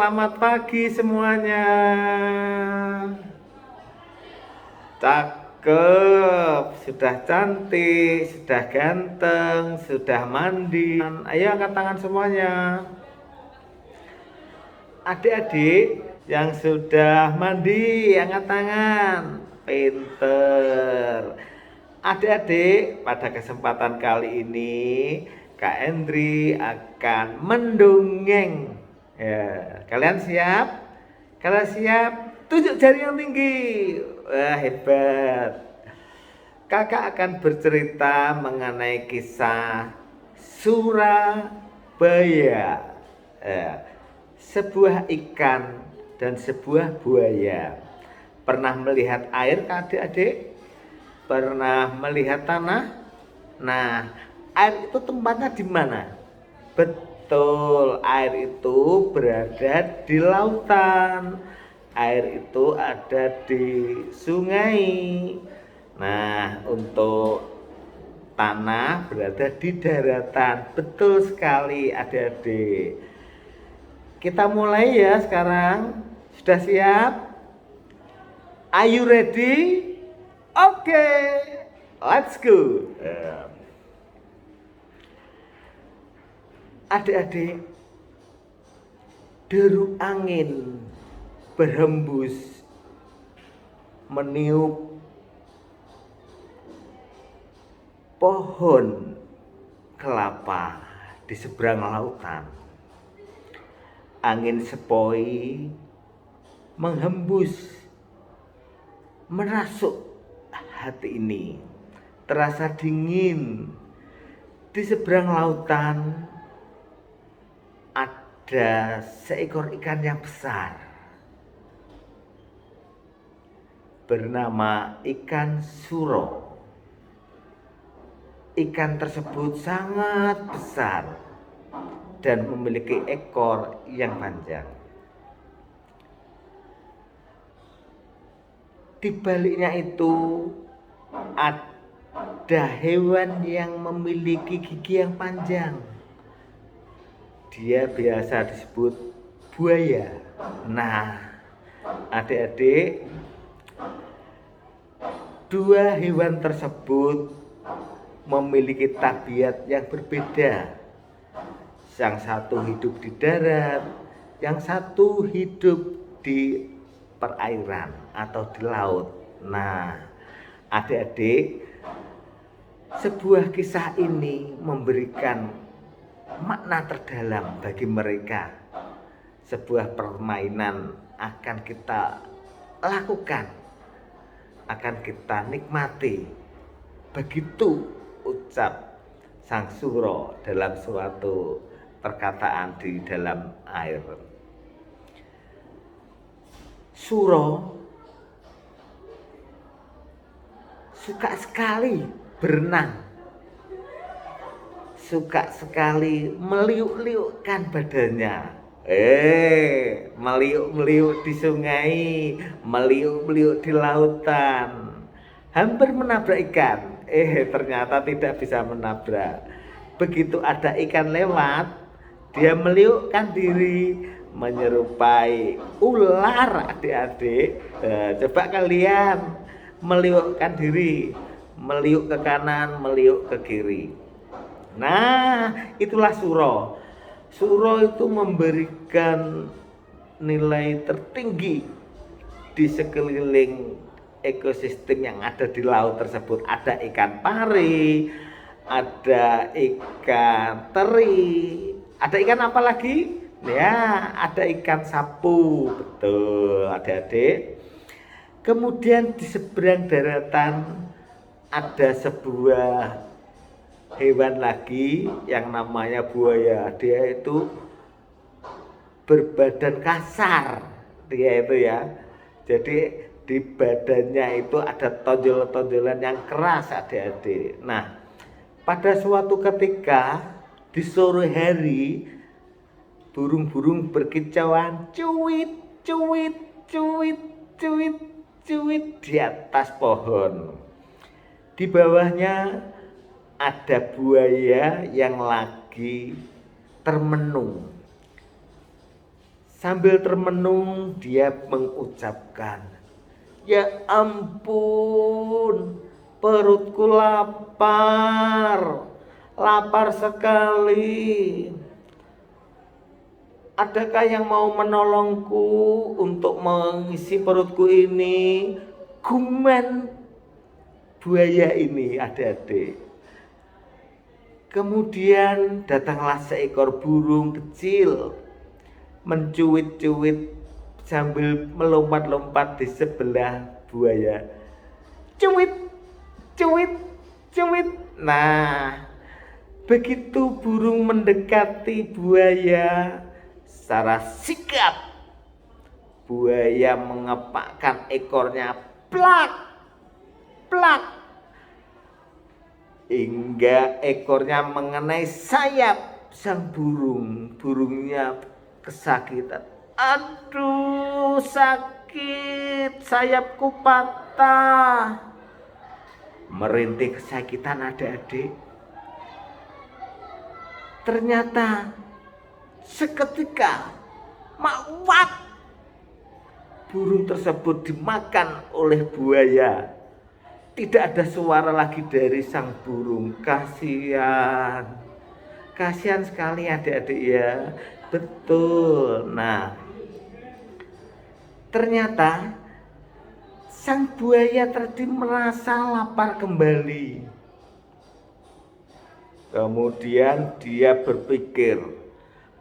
selamat pagi semuanya. Cakep, sudah cantik, sudah ganteng, sudah mandi. Ayo angkat tangan semuanya. Adik-adik yang sudah mandi, angkat tangan. Pinter. Adik-adik, pada kesempatan kali ini Kak Endri akan mendongeng. Ya, kalian siap? Kalau siap, tunjuk jari yang tinggi. Wah, hebat. Kakak akan bercerita mengenai kisah Surabaya. Sebuah ikan dan sebuah buaya. Pernah melihat air, adik-adik? Pernah melihat tanah? Nah, air itu tempatnya di mana? Betul, air itu berada di lautan. Air itu ada di sungai. Nah, untuk tanah berada di daratan. Betul sekali, adik-adik. Kita mulai ya sekarang. Sudah siap? Are you ready? Oke, let's go. Adik-adik, deru angin berhembus meniup pohon kelapa di seberang lautan. Angin sepoi menghembus, merasuk hati ini. Terasa dingin. Di seberang lautan ada seekor ikan yang besar bernama ikan suro. Ikan tersebut sangat besar dan memiliki ekor yang panjang. Di baliknya itu ada hewan yang memiliki gigi yang panjang. Dia biasa disebut buaya. Nah, adik-adik, dua hewan tersebut memiliki tabiat yang berbeda. Yang satu hidup di darat, yang satu hidup di perairan atau di laut. Nah, adik-adik, sebuah kisah ini memberikan makna terdalam bagi mereka. Sebuah permainan akan kita lakukan, akan kita nikmati. Begitu ucap sang suro dalam suatu perkataan di dalam air. Suro suka sekali berenang, suka sekali meliuk-liukkan badannya. Meliuk-meliuk di sungai, meliuk-meliuk di lautan. Hampir menabrak ikan. Ternyata tidak bisa menabrak. Begitu ada ikan lewat, dia meliukkan diri menyerupai ular, adik-adik. Coba kalian meliukkan diri, meliuk ke kanan, meliuk ke kiri. Nah, itulah suro. Suro itu memberikan nilai tertinggi di sekeliling ekosistem yang ada di laut tersebut. Ada ikan pari, ada ikan teri, ada ikan apa lagi? Ya, ada ikan sapu. Betul, adik-adik. Kemudian di seberang daratan ada sebuah hewan lagi yang namanya buaya. Dia itu berbadan kasar, dia itu ya. Jadi di badannya itu ada tonjol-tonjolan yang keras, adik-adik. Nah, pada suatu ketika di sore hari, burung-burung berkicauan cuit, cuit, cuit, cuit, cuit di atas pohon. Di bawahnya ada buaya yang lagi termenung. Sambil termenung dia mengucapkan, "Ya ampun, perutku lapar, lapar sekali. Adakah yang mau menolongku untuk mengisi perutku ini?" Guman buaya ini, adik-adik. Kemudian datanglah seekor burung kecil, mencuit-cuit sambil melompat-lompat di sebelah buaya. Cuit, cuit, cuit. Nah, begitu burung mendekati buaya, secara sigap buaya mengepakkan ekornya, plak, plak, hingga ekornya mengenai sayap sang burung. Burungnya kesakitan. "Aduh, sakit, sayapku patah." Merintih kesakitan, adik-adik. Ternyata seketika makwat, burung tersebut dimakan oleh buaya. Tidak ada suara lagi dari sang burung. Kasihan, kasihan sekali adik-adik ya. Betul. Nah, ternyata sang buaya tadi merasa lapar kembali. Kemudian dia berpikir,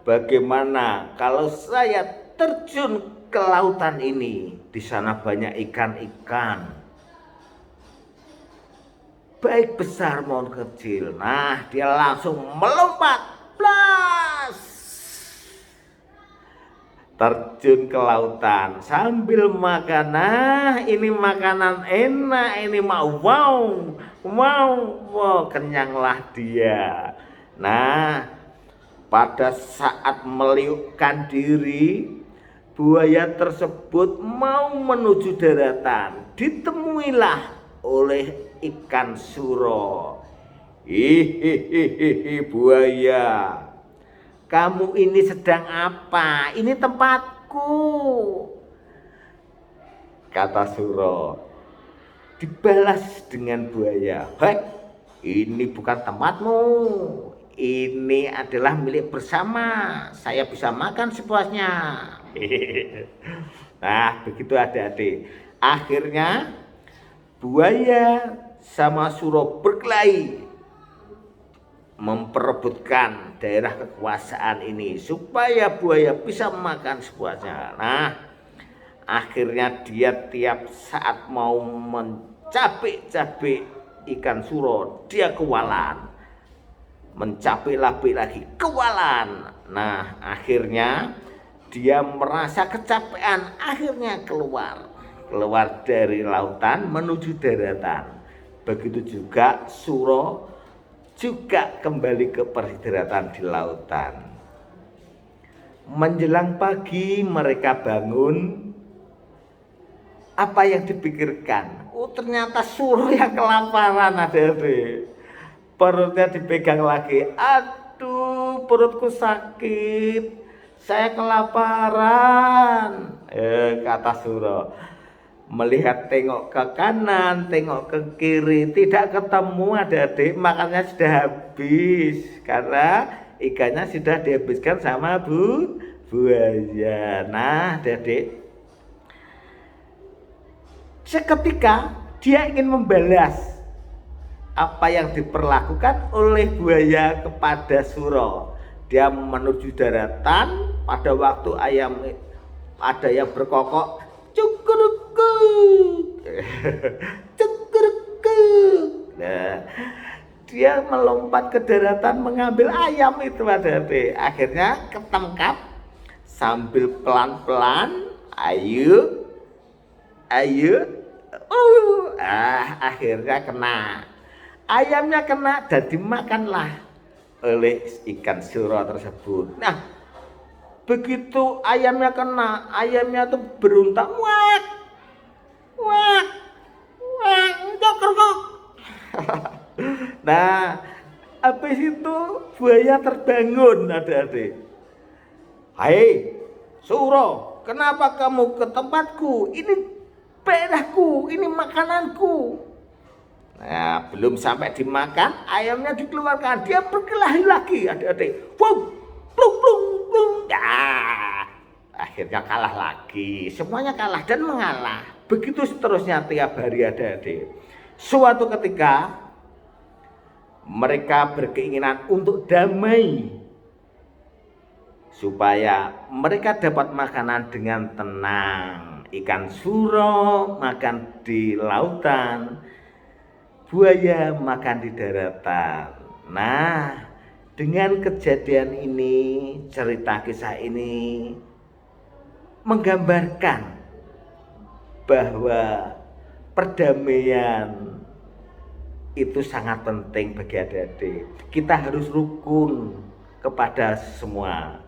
bagaimana kalau saya terjun ke lautan ini? Di sana banyak ikan-ikan, baik besar maupun kecil. Nah, dia langsung melompat, plas, terjun ke lautan sambil makan. Nah, ini makanan enak, ini wow, kenyanglah dia. Nah, pada saat meliukkan diri, buaya tersebut mau menuju daratan. Ditemuilah oleh ikan suro. "Hihihihi buaya, kamu ini sedang apa? Ini tempatku," kata suro. Dibalas dengan buaya, "Hei, ini bukan tempatmu. Ini adalah milik bersama. Saya bisa makan sepuasnya." Nah, begitu adik-adik. Akhirnya buaya sama suro berkelahi memperebutkan daerah kekuasaan ini supaya buaya bisa makan sepuasnya. Nah, akhirnya dia tiap saat mau mencapik-capik ikan suro, dia kewalan. Mencapik lagi, kewalan. Nah, akhirnya dia merasa kecapean, akhirnya keluar dari lautan menuju daratan. Begitu juga suro juga kembali ke peristirahatan di lautan. Menjelang pagi mereka bangun. Apa yang dipikirkan? Oh, ternyata suro yang kelaparan, adik-adik. Perutnya dipegang lagi. "Aduh, perutku sakit, saya kelaparan," kata suro. Melihat tengok ke kanan, tengok ke kiri, tidak ketemu adik-adik, makannya sudah habis karena ikannya sudah dihabiskan sama buaya. Nah, adik-adik, seketika dia ingin membalas apa yang diperlakukan oleh buaya kepada suro. Dia menuju daratan. Pada waktu ada yang berkokok, "Cukuruku, cukuruku." Nah, dia melompat ke daratan mengambil ayam itu, adik-adik. Akhirnya ketangkap sambil pelan-pelan, ayo, akhirnya kena. Ayamnya kena dan dimakanlah oleh ikan suro tersebut. Nah, begitu ayamnya kena, ayamnya tuh beruntak, wak, wak, wak, kok. Nah, habis itu buaya terbangun, adik-adik. "Hai, Suro, kenapa kamu ke tempatku? Ini daerahku, ini makananku. Nah, belum sampai dimakan, ayamnya dikeluarkan. Dia berkelahi lagi, adik-adik. Plung, plung, plung, plung. Ya, akhirnya kalah lagi. Semuanya kalah dan mengalah. Begitu seterusnya tiap hari, adik-adik. Suatu ketika, mereka berkeinginan untuk damai, supaya mereka dapat makanan dengan tenang. Ikan suro makan di lautan, buaya makan di daratan. Nah, dengan kejadian ini, cerita kisah ini menggambarkan bahwa perdamaian itu sangat penting bagi adik-adik. Kita harus rukun kepada semua.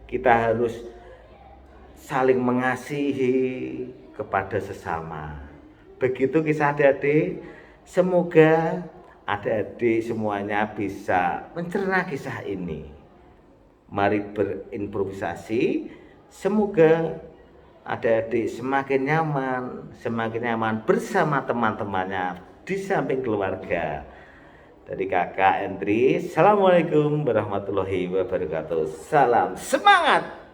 Kita harus saling mengasihi kepada sesama. Begitu kisah adik-adik. Semoga adik-adik semuanya bisa mencerna kisah ini. Mari berimprovisasi. Semoga adik-adik semakin nyaman bersama teman-temannya di samping keluarga. Dari kakak Endri, Assalamualaikum warahmatullahi wabarakatuh. Salam semangat.